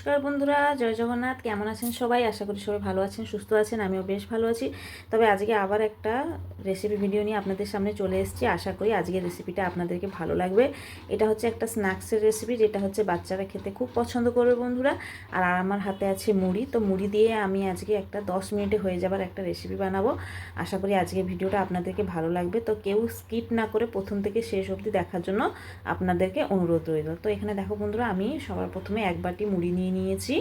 নমস্কার বন্ধুরা, জয় জগন্নাথ। কেমন আছেন সবাই? আশা করি সবাই ভালো আছেন, সুস্থ আছেন। আমিও বেশ ভালো আছি। তবে আজকে আবার একটা রেসিপি ভিডিও নিয়ে আপনাদের সামনে চলে এসেছি। আশা করি আজকের রেসিপিটা আপনাদেরকে ভালো লাগবে। এটা হচ্ছে একটা স্ন্যাক্সের রেসিপি, যেটা হচ্ছে বাচ্চারা খেতে খুব পছন্দ করবে বন্ধুরা। আর আমার হাতে আছে মুড়ি, তো মুড়ি দিয়ে আমি আজকে একটা 10 মিনিটে হয়ে যাবার একটা রেসিপি বানাবো। আশা করি আজকের ভিডিওটা আপনাদেরকে ভালো লাগবে। তো কেউ স্কিপ না করে প্রথম থেকে শেষ অবধি দেখার জন্য আপনাদেরকে অনুরোধ রইল। তো এখানে দেখো বন্ধুরা, আমি সবার প্রথমে এক বাটি মুড়ি নিয়ে নিয়েছি।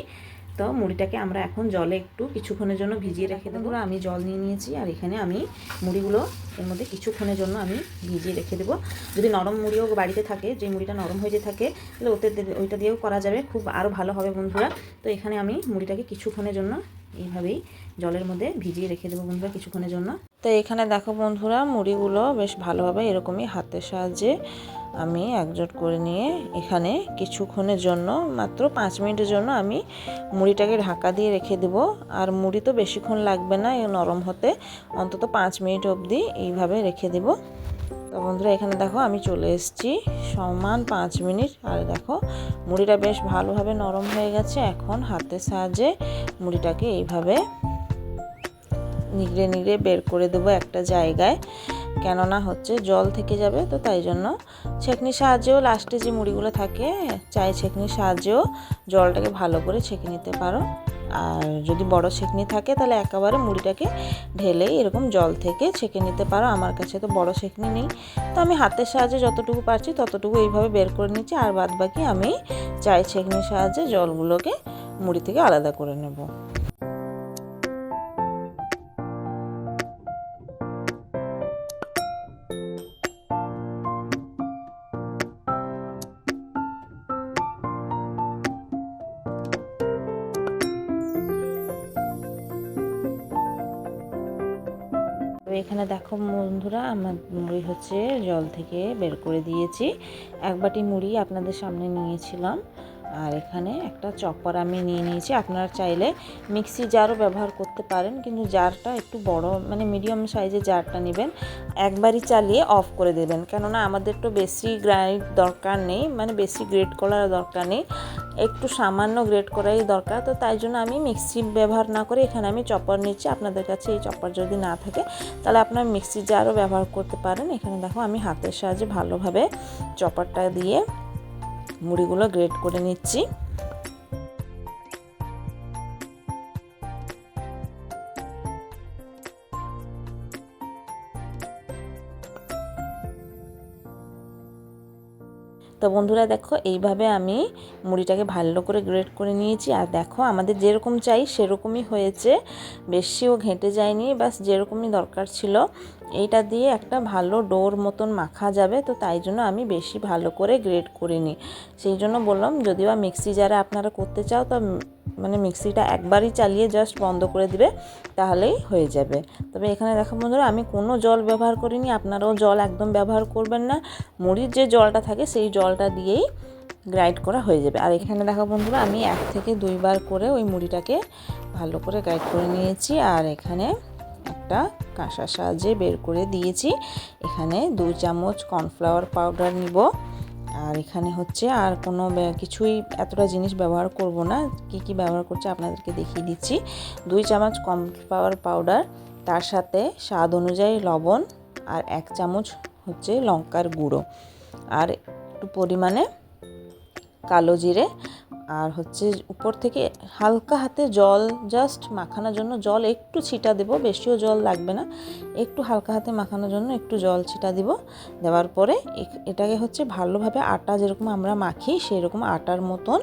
তো মুড়িটাকে আমরা এখন জলে একটু কিছুক্ষণের জন্য ভিজিয়ে রেখে দেবো। আমি জল নিয়ে নিয়েছি, আর এখানে আমি মুড়িগুলো এর মধ্যে কিছুক্ষণের জন্য আমি ভিজিয়ে রেখে দেবো। যদি নরম মুড়িও বাড়িতে থাকে, যে মুড়িটা নরম হয়ে যে থাকে, তাহলে ওইটা দিয়েও করা যাবে, খুব আরও ভালো হবে বন্ধুরা। তো এখানে আমি মুড়িটাকে কিছুক্ষণের জন্য এইভাবেই জলের মধ্যে ভিজিয়ে রেখে দেবো বন্ধুরা, কিছুক্ষণের জন্য। তো এখানে দেখো বন্ধুরা, মুড়িগুলো বেশ ভালোভাবে এরকমই হাতের সাহায্যে আমি একজোট করে নিয়ে এখানে কিছুক্ষণের জন্য, মাত্র 5 মিনিটের জন্য আমি মুড়িটাকে ঢাকা দিয়ে রেখে দেব। আর মুড়ি তো বেশিক্ষণ লাগবে না নরম হতে, অন্তত 5 মিনিট অবধি এইভাবে রেখে দেব। তো বন্ধুরা, এখানে দেখো আমি চলে এসেছি সমান 5 মিনিট। আর দেখো মুড়িটা বেশ ভালোভাবে নরম হয়ে গেছে। এখন হাতের সাহায্যে মুড়িটাকে এইভাবে নিগড়ে নিগড়ে বের করে দেবো একটা জায়গায়, কেননা হচ্ছে জল থেকে যাবে। তো তাই জন্য ছেঁকনির সাহায্যেও লাস্টে যে মুড়িগুলো থাকে, চাই ছেঁকনির সাহায্যেও জলটাকে ভালো করে ছেঁকে নিতে পারো। আর যদি বড় ছেঁকনি থাকে তাহলে একেবারে মুড়িটাকে ঢেলেই এরকম জল থেকে ছেঁকে নিতে পারো। আমার কাছে তো বড় ছেঁকনি নেই, তো আমি হাতের সাহায্যে যতটুকু পারছি ততটুকু এইভাবে বের করে নিচ্ছি। আর বাদ বাকি আমি চাই ছেঁকনির সাহায্যে জলগুলোকে মুড়ি থেকে আলাদা করে নেব। এখানে দেখো বন্ধুরা, আমার মুড়ি হচ্ছে জল থেকে বের করে দিয়েছি। এক বাটি মুড়ি আপনাদের সামনে নিয়েছিলাম। আর এখানে একটা চপার আমি নিয়ে নিয়েছি। আপনারা চাইলে মিক্সি জারও ব্যবহার করতে পারেন, কিন্তু জারটা একটু বড়, মানে মিডিয়াম সাইজের জারটা নেবেন। একবারই চালিয়ে অফ করে দেবেন, কেননা আমাদের তো বেশি গ্রাইন্ড দরকার নেই, মানে বেশি গ্রেট করার দরকার নেই, একটু সামান্য গ্রেট করাই দরকার। তো তাই জন্য আমি মিক্সি ব্যবহার না করে এখানে আমি চপার নিচ্ছি। আপনাদের কাছে এই চপার যদি না থাকে তাহলে আপনার মিক্সি জারও ব্যবহার করতে পারেন। এখানে দেখো আমি হাতের সাহায্যে ভালোভাবে চপারটা দিয়ে মুড়িগুলো গ্রেট করে নিচ্ছি। তো বন্ধুরা দেখো, এইভাবে আমি মুড়িটাকে ভালো করে গ্রেট করে নিয়েছি। আর দেখো আমাদের যেরকম চাই সেরকমই হয়েছে, বেশিও ঘেঁটে যায়নি, বাস যেরকমই দরকার ছিল। এইটা দিয়ে একটা ভালো ডোর মতন মাখা যাবে, তো তাই জন্য আমি বেশি ভালো করে গ্রেট করিনি। সেই জন্য বললাম, যদিও মিক্সি জারে আপনারা করতে চাও তো মানে মিক্সিটা একবারই চালিয়ে জাস্ট বন্ধ করে দিবে, তাহলেই হয়ে যাবে। তবে এখানে দেখো বন্ধুরা, আমি কোনো জল ব্যবহার করিনি, আপনারাও জল একদম ব্যবহার করবেন না। মুড়ির যে জলটা থাকে সেই জলটা দিয়েই গ্রাইন্ড করা হয়ে যাবে। আর এখানে দেখো বন্ধুরা, আমি 1 থেকে 2 বার করে ওই মুড়িটাকে ভালো করে গ্রাইন্ড করে নিয়েছি। আর এখানে একটা কাঁসার সাহায্যে বের করে দিয়েছি। এখানে 2 চামচ কর্নফ্লাওয়ার পাউডার নিব। আর এখানে হচ্ছে আর কোনো কিছুই এতটা জিনিস ব্যবহার করব না। কি ব্যবহার করছে আপনাদেরকে দেখিয়ে দিচ্ছি। 2 চামচ কর্নফ্লাওয়ার পাউডার, তার সাথে স্বাদ অনুযায়ী লবণ, আর 1 চামচ হচ্ছে লঙ্কার গুঁড়ো, আর একটু পরিমাণে কালো জিরে, আর হচ্ছে উপর থেকে হালকা হাতে জল, জাস্ট মাখানোর জন্য জল একটু ছিটা দেব, বেশিও জল লাগবে না, একটু হালকা হাতে মাখানোর জন্য একটু জল ছিটা দিব। দেওয়ার পরে এটাকে হচ্ছে ভালোভাবে আটা যেরকম আমরা মাখি সেই রকম আটার মতন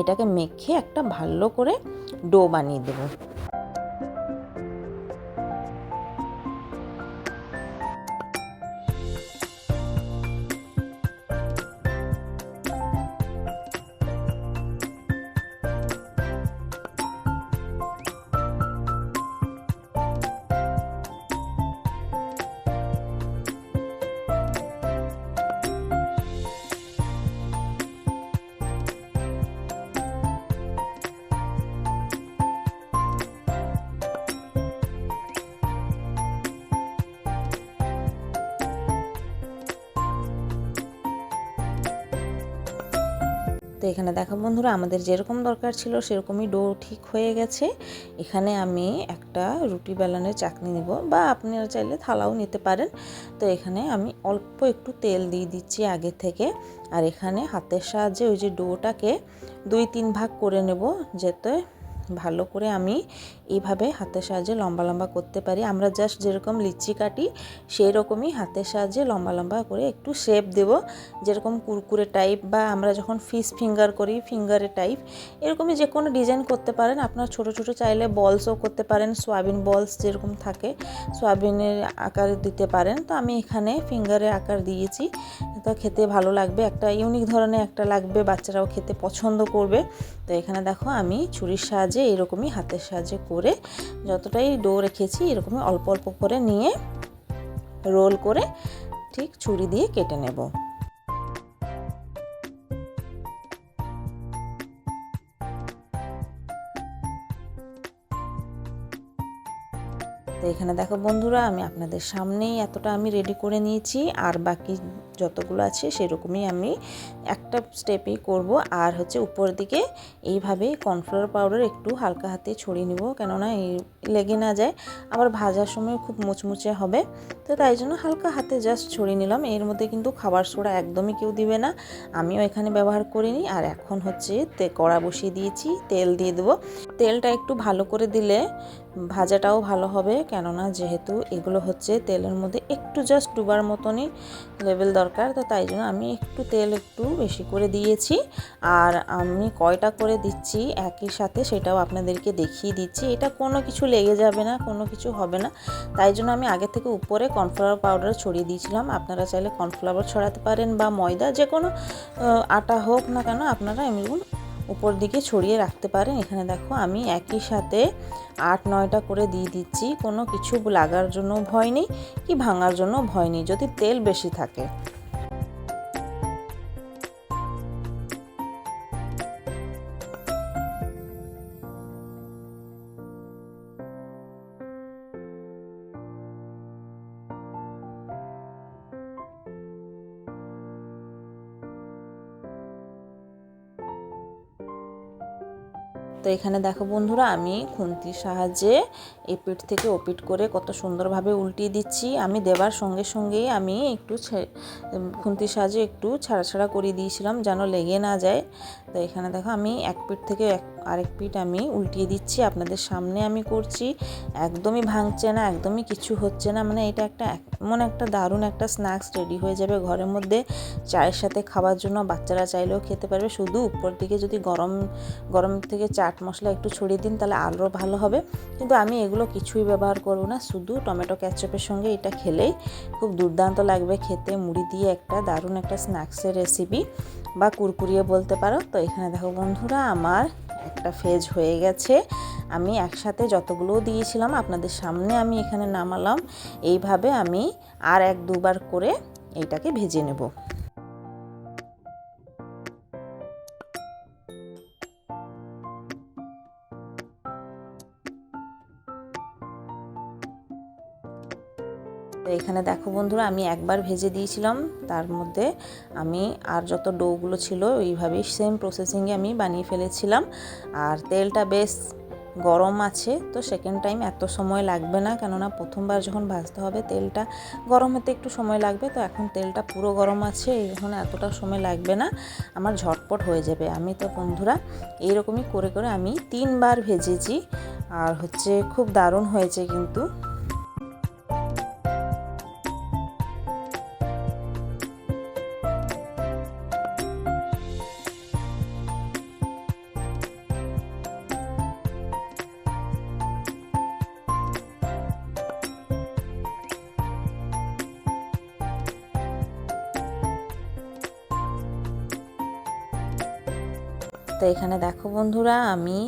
এটাকে মেখে একটা ভালো করে ডো বানিয়ে দেবো। তো এখানে দেখো বন্ধুরা, আমাদের যেরকম দরকার ছিল সেরকমই ডো ঠিক হয়ে গেছে। এখানে আমি একটা রুটি বেলানের চাকনি নেব, বা আপনারা চাইলে থালাও নিতে পারেন। তো এখানে আমি অল্প একটু তেল দিয়ে দিচ্ছি আগে থেকে, আর এখানে হাতের সাহায্যে ওই যে ডোটাকে 2-3 ভাগ করে নেব, যাতে ভালো করে আমি এইভাবে হাতের সাহায্যে লম্বা লম্বা করতে পারি। আমরা জাস্ট যেরকম লিচি কাটি সেই রকমই হাতের সাহায্যে লম্বা লম্বা করে একটু শেপ দেব, যেরকম কুরকুরে টাইপ, বা আমরা যখন ফিশ ফিঙ্গার করি ফিঙ্গারে টাইপ, এরকমই যে কোনো ডিজাইন করতে পারেন। আপনার ছোট ছোট চাইলে বলসও করতে পারেন, সোয়াবিন বলস যেরকম থাকে সোয়াবিনের আকার দিতে পারেন। তো আমি এখানে ফিঙ্গারের আকার দিয়েছি, তো খেতে ভালো লাগবে, একটা ইউনিক ধরনের একটা লাগবে, বাচ্চারাও খেতে পছন্দ করবে। তো এখানে দেখো আমি ছুরির সাহায্যে এরকমই হাতের সাহায্যে করে যতটাই ডো রেখেছি এরকমই অল্প অল্প করে নিয়ে রোল করে ঠিক ছুরি দিয়ে কেটে নেব। তো এখানে দেখো বন্ধুরা, আমি আপনাদের সামনেই এতটা আমি রেডি করে নিয়েছি, আর বাকি যতগুলো আছে সেরকমই আমি একটা স্টেপেই করব। আর হচ্ছে উপর দিকে এইভাবে কর্নফ্লাওয়ার পাউডার একটু হালকা হাতে ছড়িয়ে নেব, কেননা এই লেগে না যায়, আবার ভাজার সময় খুব মুচমুচে হবে। তো তাই জন্য হালকা হাতে জাস্ট ছড়িয়ে নিলাম। এর মধ্যে কিন্তু খাবার সোডা একদমই কেউ দিবে না, আমিও এখানে ব্যবহার করিনি। আর এখন হচ্ছে কড়া বসিয়ে দিয়েছি, তেল দিয়ে দেবো। তেলটা একটু ভালো করে দিলে ভাজাটাও ভালো হবে, কেননা যেহেতু এগুলো হচ্ছে তেলের মধ্যে একটু জাস্ট ডুবার মতনই লেভেল দরকার। তো তাই জন্য আমি একটু তেল একটু বেশি করে দিয়েছি। আর আমি কয়টা করে দিচ্ছি একই সাথে সেটাও আপনাদেরকে দেখিয়ে দিচ্ছি। এটা কোনো কিছু লেগে যাবে না, কোনো কিছু হবে না। তাই জন্য আমি আগে থেকে উপরে কর্নফ্লাওয়ার পাউডার ছড়িয়ে দিয়েছিলাম। আপনারা চাইলে কর্নফ্লাওয়ার ছড়াতে পারেন, বা ময়দা, যে কোনো আটা হোক না কেন আপনারা এমনি উপর দিকে ছড়িয়ে রাখতে পারেন। এখানে দেখো আমি একই সাথে 8-9টা করে দিয়ে দিচ্ছি, কোনো কিছু লাগার জন্য ভয় নেই, কি ভাঙার জন্য ভয় নেই যদি তেল বেশি থাকে। তো এখানে দেখো বন্ধুরা, আমি খুন্তির সাহায্যে এপিঠ থেকে ওপিঠ করে কত সুন্দরভাবে উল্টিয়ে দিচ্ছি। আমি দেবার সঙ্গে সঙ্গেই আমি একটু খুন্তির সাহায্যে একটু ছাড়া ছাড়া করে দিয়েছিলাম যেন লেগে না যায়। তো এখানে দেখো আমি এক পিঠ থেকে আরেক পিঠ আমি উল্টিয়ে দিচ্ছি, আপনাদের সামনে আমি করছি। একদমই ভাঙছে না, একদমই কিছু হচ্ছে না, মানে এটা এমন একটা দারুণ একটা স্ন্যাক্স রেডি হয়ে যাবে ঘরের মধ্যে চায়ের সাথে খাবার জন্য। বাচ্চারা চাইলেও খেতে পারবে। শুধু উপর দিকে যদি গরম থেকে চাট মশলা একটু ছড়িয়ে দিন তাহলে আরও ভালো হবে। কিন্তু আমি এগুলো কিছুই ব্যবহার করব না, শুধু টমেটো ক্যাচআপের সঙ্গে এটা খেলেই খুব দুর্দান্ত লাগবে খেতে। মুড়ি দিয়ে একটা দারুণ একটা স্ন্যাক্সের রেসিপি, বা কুরকুরিয়ে বলতে পারো। তো এখানে দেখো বন্ধুরা, আমার একটা ফেজ হয়ে গেছে। আমি একসাথে যতগুলো দিয়েছিলাম আপনাদের সামনে আমি এখানে নামালাম। এইভাবে আমি আর 1-2 বার করে এইটাকে ভেজে নেব। তো এখানে দেখো বন্ধুরা, আমি একবার ভেজে দিয়েছিলাম, তার মধ্যে আমি আর যত ডোগুলো ছিল এইভাবেই সেম প্রসেসিংয়ে আমি বানিয়ে ফেলেছিলাম। আর তেলটা বেশ গরম আছে, তো সেকেন্ড টাইম এত সময় লাগবে না, কেননা প্রথমবার যখন ভাজতে হবে তেলটা গরম হতে একটু সময় লাগবে। তো এখন তেলটা পুরো গরম আছে, এখন এতটা সময় লাগবে না, আমার ঝটপট হয়ে যাবে। আমি তো বন্ধুরা এইরকমই করে করে আমি 3 বার ভেজেছি, আর হচ্ছে খুব দারুণ হয়েছে কিন্তু। তো এখানে দেখো বন্ধুরা, আমি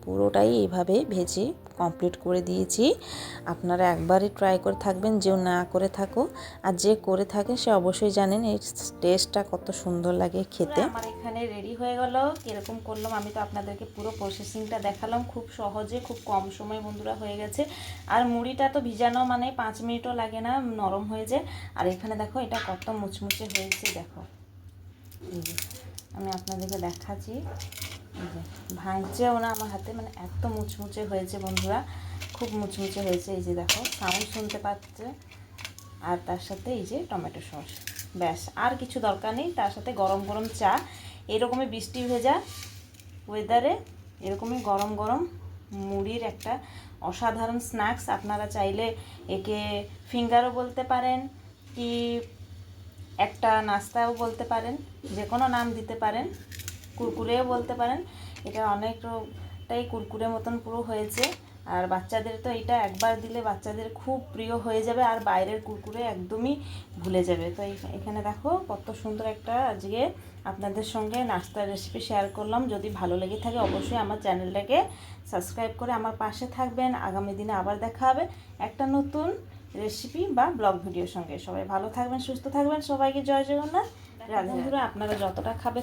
পুরোটাই এইভাবে ভেজে কমপ্লিট করে দিয়েছি। আপনারা একবারই ট্রাই করে থাকবেন, যে না করে থাকো, আর যে করে থাকে সে অবশ্যই জানেন এই টেস্টটা কত সুন্দর লাগে খেতে। আমার এখানে রেডি হয়ে গেল। কীরকম করলাম আমি তো আপনাদেরকে পুরো প্রসেসিংটা দেখালাম, খুব সহজে খুব কম সময় বন্ধুরা হয়ে গেছে। আর মুড়িটা তো ভিজানো মানে 5 মিনিটও লাগে না, নরম হয়ে যায়। আর এখানে দেখো এটা কত মুচমুচে হয়েছে, দেখো আমি আপনাদেরকে দেখাচ্ছি। এই যে ভাঙছেও না আমার হাতে, মানে এত মুচমুচে হয়েছে বন্ধুরা, খুব মুচমুচে হয়েছে। এই যে দেখো সাউন্ড শুনতে পাচ্ছে। আর তার সাথে এই যে টমেটো সস, ব্যাস আর কিছু দরকার নেই। তার সাথে গরম গরম চা, এরকমই বৃষ্টি ভেজা ওয়েদারে এরকমই গরম গরম মুড়ির একটা অসাধারণ স্ন্যাক্স। আপনারা চাইলে একে ফিঙ্গারও বলতে পারেন, কি একটা নাস্তাও বলতে পারেন, যে কোনো নাম দিতে পারেন, কুরকুরেও বলতে পারেন। এটা অনেকটাই কুরকুরে মতন পুরো হয়েছে। আর বাচ্চাদের তো এটা একবার দিলে বাচ্চাদের খুব প্রিয় হয়ে যাবে, আর বাইরের কুরকুরে একদমই ভুলে যাবে। তো এখানে দেখো কত সুন্দর একটা আজকে আপনাদের সঙ্গে নাস্তার রেসিপি শেয়ার করলাম। যদি ভালো লেগে থাকে অবশ্যই আমার চ্যানেলটাকে সাবস্ক্রাইব করে আমার পাশে থাকবেন। আগামী দিনে আবার দেখা হবে একটা নতুন রেসিপি বা ব্লগ ভিডিওর সঙ্গে। সবাই ভালো থাকবেন, সুস্থ থাকবেন, সবাইকে জয় জগন্নাথ। বন্ধুরা আপনারা যতটা খাবে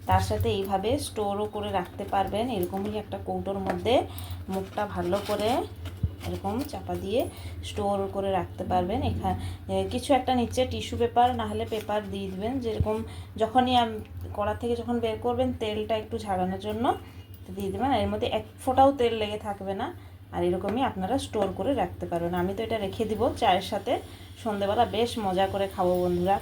তার সাথে এইভাবে স্টোরও করে রাখতে পারবেন। এরকমই একটা কৌটোর মধ্যে মুখটা ভালো করে এরকম চাপা দিয়ে স্টোর করে রাখতে পারবেন। এখানে কিছু একটা নিচে টিস্যু পেপার না হলে পেপার দিয়ে দেবেন, যেরকম যখনই কড়া থেকে যখন বের করবেন তেলটা একটু ঝাড়ানোর জন্য দিয়ে দেবেন। এর মধ্যে এক ফোঁটাও তেল লেগে থাকবে না। আর এরকমই আপনারা স্টোর করে রাখতে পারবেন। আমি তো এটা রেখে দিব চায়ের সাথে, সন্ধেবেলা বেশ মজা করে খাবো বন্ধুরা।